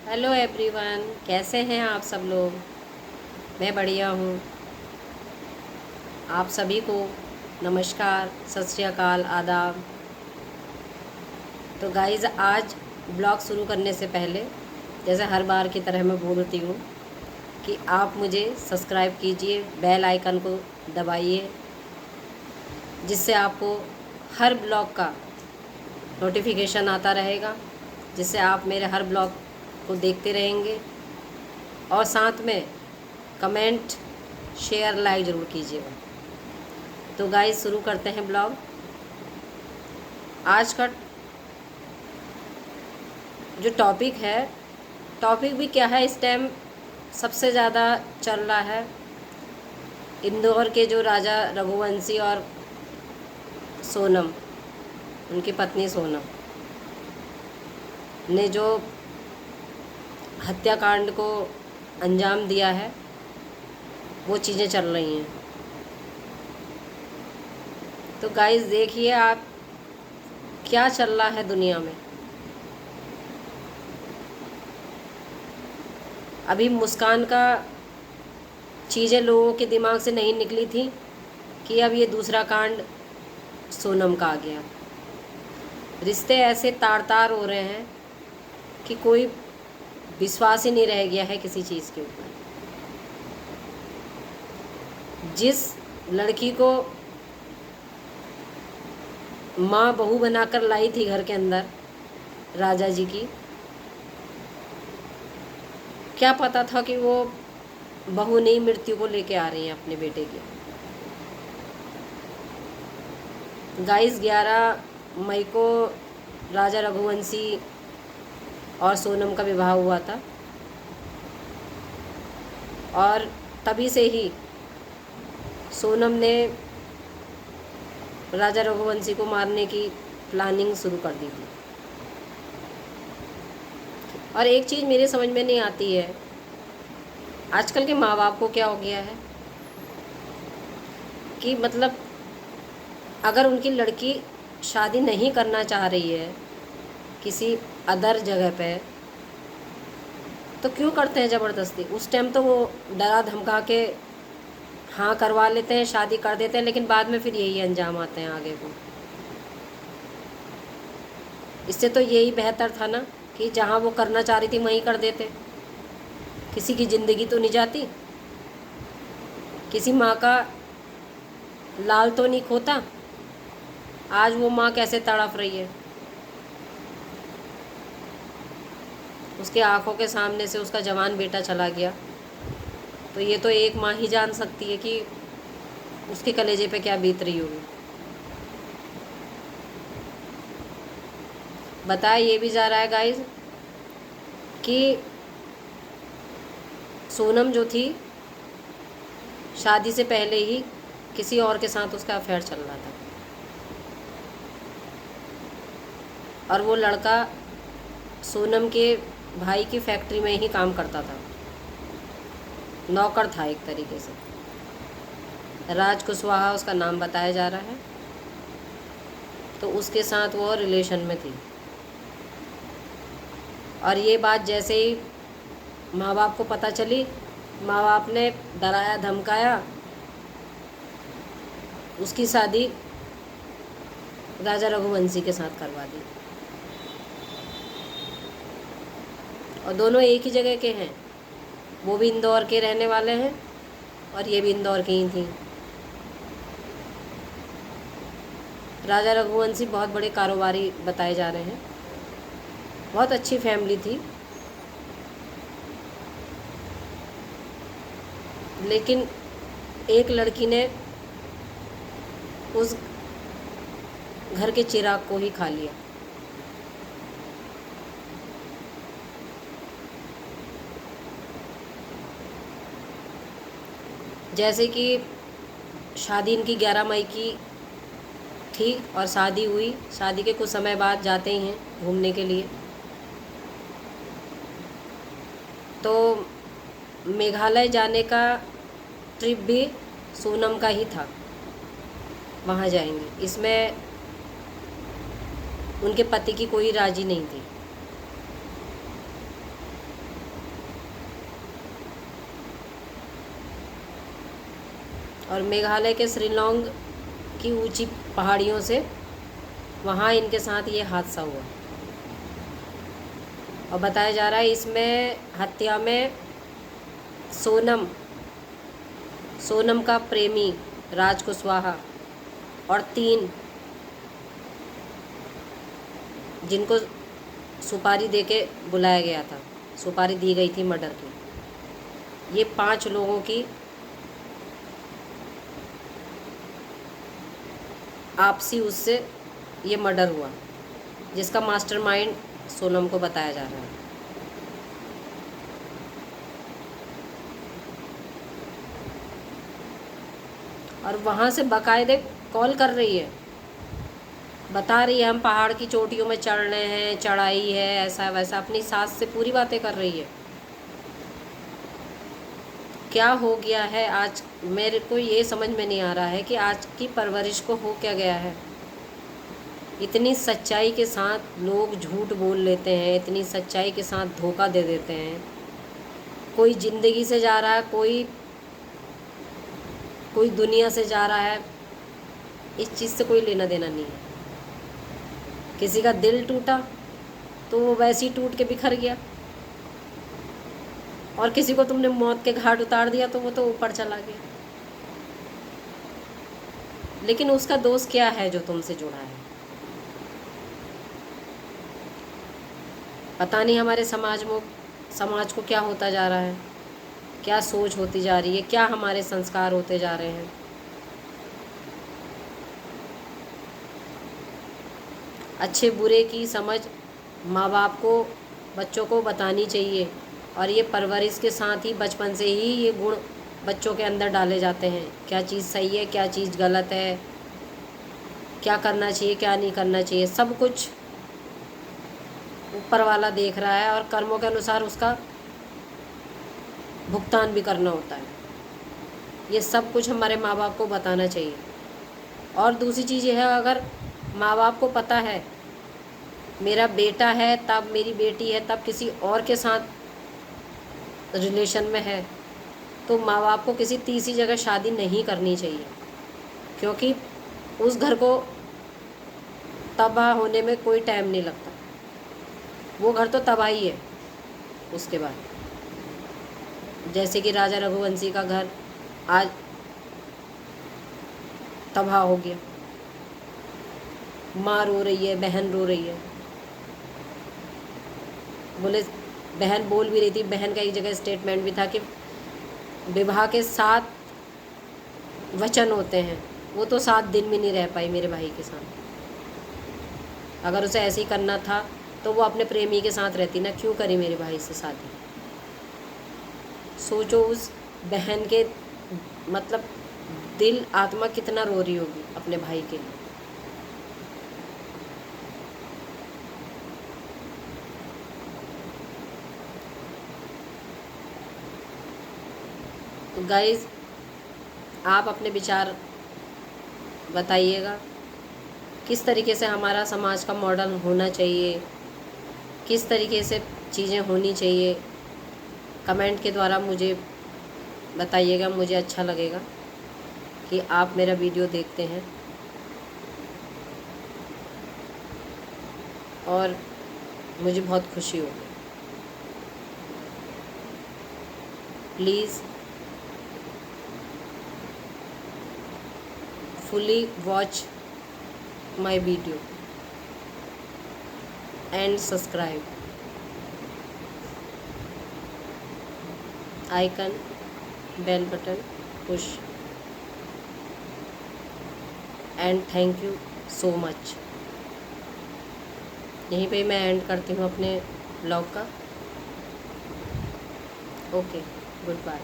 Hello everyone, कैसे हैं आप सब लोग। मैं बढ़िया हूँ। आप सभी को नमस्कार, सत श्री अकाल, आदाब। तो गाइज़, आज ब्लॉग शुरू करने से पहले जैसे हर बार की तरह मैं बोलती हूँ कि आप मुझे सब्सक्राइब कीजिए, बेल आइकन को दबाइए, जिससे आपको हर ब्लॉग का नोटिफिकेशन आता रहेगा, जिससे आप मेरे हर ब्लॉग को देखते रहेंगे। और साथ में कमेंट, शेयर, लाइक ज़रूर कीजिएगा। तो गाइस, शुरू करते हैं ब्लॉग। आज का जो टॉपिक भी क्या है, इस टाइम सबसे ज़्यादा चल रहा है इंदौर के जो राजा रघुवंशी और सोनम, उनकी पत्नी सोनम ने जो हत्याकांड को अंजाम दिया है, वो चीज़ें चल रही हैं। तो गाइस, देखिए आप क्या चल रहा है दुनिया में। अभी मुस्कान का चीज़ें लोगों के दिमाग से नहीं निकली थी कि अब ये दूसरा कांड सोनम का आ गया। रिश्ते ऐसे तार तार हो रहे हैं कि कोई विश्वास ही नहीं रह गया है किसी चीज़ के ऊपर। जिस लड़की को माँ बहू बनाकर लाई थी घर के अंदर, राजा जी की, क्या पता था कि वो बहू नहीं मृत्यु को लेके आ रही है अपने बेटे की। गाइस, 11 मई को राजा रघुवंशी और सोनम का विवाह हुआ था, और तभी से ही सोनम ने राजा रघुवंशी को मारने की प्लानिंग शुरू कर दी थी। और एक चीज़ मेरे समझ में नहीं आती है, आजकल के माँ बाप को क्या हो गया है कि मतलब अगर उनकी लड़की शादी नहीं करना चाह रही है किसी अदर जगह पे, तो क्यों करते हैं ज़बरदस्ती। उस टाइम तो वो डरा धमका के हाँ करवा लेते हैं, शादी कर देते हैं, लेकिन बाद में फिर यही अंजाम आते हैं आगे को। इससे तो यही बेहतर था ना कि जहाँ वो करना चाह रही थी वहीं कर देते, किसी की ज़िंदगी तो नहीं जाती, किसी माँ का लाल तो नहीं खोता। आज वो माँ कैसे तड़प रही है, उसके आंखों के सामने से उसका जवान बेटा चला गया। तो ये तो एक माँ ही जान सकती है कि उसके कलेजे पे क्या बीत रही होगी। बताया ये भी जा रहा है गाइस कि सोनम जो थी, शादी से पहले ही किसी और के साथ उसका अफेयर चल रहा था, और वो लड़का सोनम के भाई की फैक्ट्री में ही काम करता था, नौकर था एक तरीके से। राज कुशवाहा उसका नाम बताया जा रहा है। तो उसके साथ वो रिलेशन में थी, और ये बात जैसे ही माँ बाप को पता चली, माँ बाप ने डराया धमकाया, उसकी शादी राजा रघुवंशी के साथ करवा दी। और दोनों एक ही जगह के हैं, वो भी इंदौर के रहने वाले हैं और ये भी इंदौर की ही थी। राजा रघुवंशी बहुत बड़े कारोबारी बताए जा रहे हैं, बहुत अच्छी फैमिली थी, लेकिन एक लड़की ने उस घर के चिराग को ही खा लिया। जैसे कि शादी इनकी 11 मई की थी और शादी हुई, शादी के कुछ समय बाद जाते ही हैं घूमने के लिए। तो मेघालय जाने का ट्रिप भी सोनम का ही था, वहाँ जाएंगे। इसमें उनके पति की कोई राजी नहीं थी। और मेघालय के शिलांग की ऊंची पहाड़ियों से वहाँ इनके साथ ये हादसा हुआ। और बताया जा रहा है इसमें हत्या में सोनम का प्रेमी राज कुशवाहा और 3 जिनको सुपारी देके बुलाया गया था, सुपारी दी गई थी मर्डर की, ये 5 लोगों की आपसी उससे ये मर्डर हुआ, जिसका मास्टरमाइंड सोनम को बताया जा रहा है। और वहाँ से बाकायदे कॉल कर रही है, बता रही है हम पहाड़ की चोटियों में चढ़ रहे हैं, चढ़ाई है, ऐसा वैसा, अपनी सास से पूरी बातें कर रही है। क्या हो गया है आज, मेरे को ये समझ में नहीं आ रहा है कि आज की परवरिश को हो क्या गया है। इतनी सच्चाई के साथ लोग झूठ बोल लेते हैं, इतनी सच्चाई के साथ धोखा दे देते हैं। कोई ज़िंदगी से जा रहा है, कोई दुनिया से जा रहा है, इस चीज़ से कोई लेना देना नहीं है। किसी का दिल टूटा तो वो वैसे ही टूट के बिखर गया, और किसी को तुमने मौत के घाट उतार दिया तो वो तो ऊपर चला गया। लेकिन उसका दोष क्या है जो तुमसे जुड़ा है? पता नहीं हमारे समाज को क्या होता जा रहा है, क्या सोच होती जा रही है, क्या हमारे संस्कार होते जा रहे हैं। अच्छे बुरे की समझ माँ बाप को बच्चों को बतानी चाहिए, और ये परवरिश के साथ ही बचपन से ही ये गुण बच्चों के अंदर डाले जाते हैं। क्या चीज़ सही है, क्या चीज़ गलत है, क्या करना चाहिए, क्या नहीं करना चाहिए, सब कुछ ऊपर वाला देख रहा है, और कर्मों के अनुसार उसका भुगतान भी करना होता है। ये सब कुछ हमारे माँ बाप को बताना चाहिए। और दूसरी चीज़ ये है, अगर माँ बाप को पता है मेरा बेटा है, तब मेरी बेटी है, तब किसी और के साथ रिलेशन में है, तो माँ बाप को किसी तीसरी जगह शादी नहीं करनी चाहिए, क्योंकि उस घर को तबाह होने में कोई टाइम नहीं लगता। वो घर तो तबाही है उसके बाद। जैसे कि राजा रघुवंशी का घर आज तबाह हो गया, माँ रो रही है, बहन रो रही है। बोले, बहन बोल भी रही थी, बहन का एक जगह स्टेटमेंट भी था कि विवाह के 7 वचन होते हैं, वो तो 7 दिन भी नहीं रह पाई मेरे भाई के साथ। अगर उसे ऐसे ही करना था तो वो अपने प्रेमी के साथ रहती ना, क्यों करी मेरे भाई से शादी? सोचो उस बहन के मतलब दिल आत्मा कितना रो रही होगी अपने भाई के लिए। तो गाइस, आप अपने विचार बताइएगा, किस तरीके से हमारा समाज का मॉडल होना चाहिए, किस तरीके से चीज़ें होनी चाहिए। कमेंट के द्वारा मुझे बताइएगा, मुझे अच्छा लगेगा कि आप मेरा वीडियो देखते हैं। और मुझे बहुत खुशी होगी। Please fully watch my video and subscribe icon bell button push and thank you so much। यहीं पे मैं एंड करती हूँ अपने ब्लॉग का। Okay, good bye.